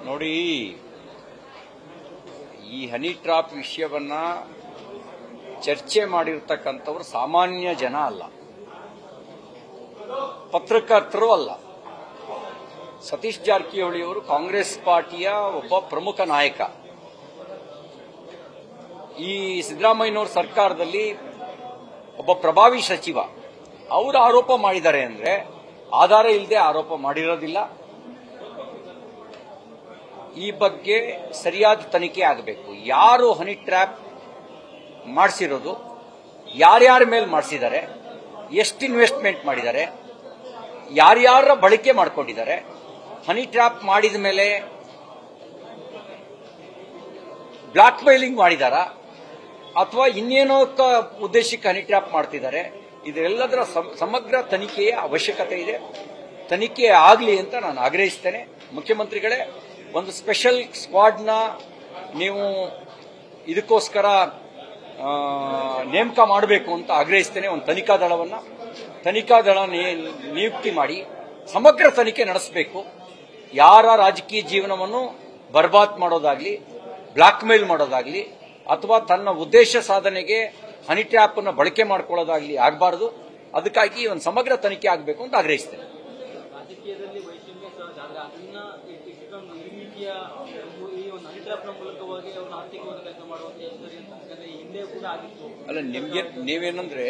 ನೋಡಿ, ಈ honey trap ವಿಷಯವನ್ನ ಚರ್ಚೆ ಮಾಡಿರ್ತಕ್ಕಂಥವ್ರು ಸಾಮಾನ್ಯ ಜನ ಅಲ್ಲ, ಪತ್ರಕರ್ತರು ಅಲ್ಲ. ಸತೀಶ್ ಜಾರಕಿಹೊಳಿ ಅವರು ಕಾಂಗ್ರೆಸ್ ಪಾರ್ಟಿಯ ಒಬ್ಬ ಪ್ರಮುಖ ನಾಯಕ. ಈ ಸಿದ್ದರಾಮಯ್ಯನವರ ಸರ್ಕಾರದಲ್ಲಿ ಒಬ್ಬ ಪ್ರಭಾವಿ ಸಚಿವ. ಅವರು ಆರೋಪ ಮಾಡಿದ್ದಾರೆ ಅಂದ್ರೆ ಆಧಾರ ಇಲ್ಲದೆ ಆರೋಪ ಮಾಡಿರೋದಿಲ್ಲ. ಈ ಬಗ್ಗೆ ಸರಿಯಾದ ತನಿಖೆ ಆಗಬೇಕು. ಯಾರು ಹನಿ ಟ್ರ್ಯಾಪ್ ಮಾಡಿಸಿರೋದು, ಯಾರ್ಯಾರ ಮೇಲೆ ಮಾಡಿಸಿದ್ದಾರೆ, ಎಷ್ಟು ಇನ್ವೆಸ್ಟ್ಮೆಂಟ್ ಮಾಡಿದ್ದಾರೆ, ಯಾರ್ಯಾರ ಬಳಕೆ ಮಾಡ್ಕೊಂಡಿದ್ದಾರೆ, ಹನಿ ಟ್ರ್ಯಾಪ್ ಮಾಡಿದ ಮೇಲೆ ಬ್ಲಾಕ್ ಮೇಲಿಂಗ್ ಮಾಡಿದಾರಾ ಅಥವಾ ಇನ್ನೇನೋ ಉದ್ದೇಶಕ್ಕೆ ಹನಿ ಟ್ರ್ಯಾಪ್ ಮಾಡ್ತಿದ್ದಾರೆ, ಇದೆಲ್ಲದರ ಸಮಗ್ರ ತನಿಖೆಯ ಅವಶ್ಯಕತೆ ಇದೆ. ತನಿಖೆ ಆಗಲಿ ಅಂತ ನಾನು ಆಗ್ರಹಿಸ್ತೇನೆ. ಮುಖ್ಯಮಂತ್ರಿಗಳೇ, ಒಂದು ಸ್ಪೆಷಲ್ ಸ್ಕ್ವಾಡ್ನ ನೀವು ಇದಕ್ಕೋಸ್ಕರ ನೇಮಕ ಮಾಡಬೇಕು ಅಂತ ಆಗ್ರಹಿಸ್ತೇನೆ. ಒಂದು ತನಿಖಾ ದಳ ನಿಯುಕ್ತಿ ಮಾಡಿ ಸಮಗ್ರ ತನಿಖೆ ನಡೆಸಬೇಕು. ಯಾರ ರಾಜಕೀಯ ಜೀವನವನ್ನು ಬರ್ಬಾದ್ ಮಾಡೋದಾಗ್ಲಿ, ಬ್ಲಾಕ್ ಮೇಲ್ ಮಾಡೋದಾಗ್ಲಿ ಅಥವಾ ತನ್ನ ಉದ್ದೇಶ ಸಾಧನೆಗೆ ಹನಿ ಟ್ರ್ಯಾಪ್ ಅನ್ನು ಬಳಕೆ ಮಾಡ್ಕೊಳ್ಳೋದಾಗ್ಲಿ ಆಗಬಾರದು. ಅದಕ್ಕಾಗಿ ಒಂದು ಸಮಗ್ರ ತನಿಖೆ ಆಗಬೇಕು ಅಂತ ಆಗ್ರಹಿಸ್ತೇನೆ. ಅಲ್ಲ, ನೀವೇನಂದ್ರೆ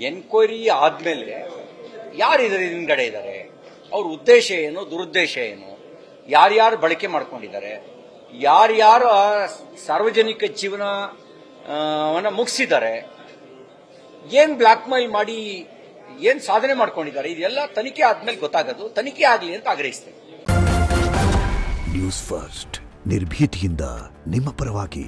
ಎನ್ಕ್ವೈರಿ ಆದ್ಮೇಲೆ ಯಾರಿದ್ದಾರೆ ಹಿಂದ್ಗಡೆ ಇದ್ದಾರೆ, ಅವ್ರ ಉದ್ದೇಶ ಏನು, ದುರುದ್ದೇಶ ಏನು, ಯಾರ್ಯಾರು ಬಳಕೆ ಮಾಡ್ಕೊಂಡಿದ್ದಾರೆ, ಯಾರ್ಯಾರು ಸಾರ್ವಜನಿಕ ಜೀವನವನ್ನ ಮುಗಿಸಿದ್ದಾರೆ, ಏನ್ ಬ್ಲಾಕ್ ಮೇಲ್ ಮಾಡಿ ಏನ್ ಸಾಧನೆ ಮಾಡ್ಕೊಂಡಿದ್ದಾರೆ, ಇದೆಲ್ಲ ತನಿಖೆ ಆದ್ಮೇಲೆ ಗೊತ್ತಾಗೋದು. ತನಿಖೆ ಆಗಲಿ ಅಂತ ಆಗ್ರಹಿಸ್ತೇನೆ. ನ್ಯೂಸ್ ಫಸ್ಟ್, ನಿರ್ಭೀತಿಯಿಂದ ನಿಮ್ಮ ಪರವಾಗಿ.